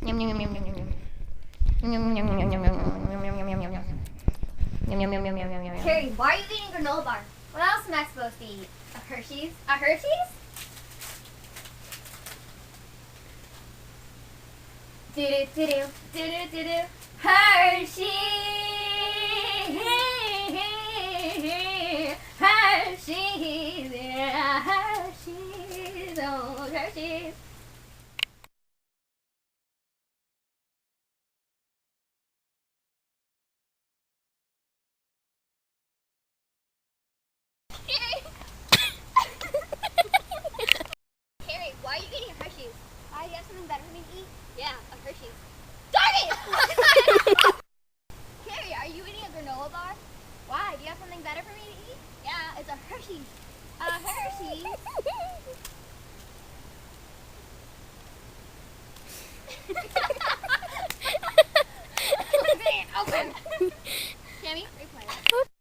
Yum, yum, yum, yum, yum, yum. Yum, yum, yum, yum, yum, yum, yum, yum, yum, yum, yum, yum. Yum, yum, yum, yum, yum, yum, yum. Carrie, why are you eating granola bar? What else am I supposed to eat? A Hershey's? A Hershey's? Do-do-do-do, do-do-do-do. Hershey! Hershey's, yeah, Hershey's, oh, Hershey's. Carrie, why are you eating a Hershey's? Do you have something better for me to eat? Yeah, a Hershey's. Darn it! Carrie, are you eating a granola bar? Why? Do you have something better for me to eat? Yeah, it's a Hershey's. A Hershey's? Open! Tammy, replay that.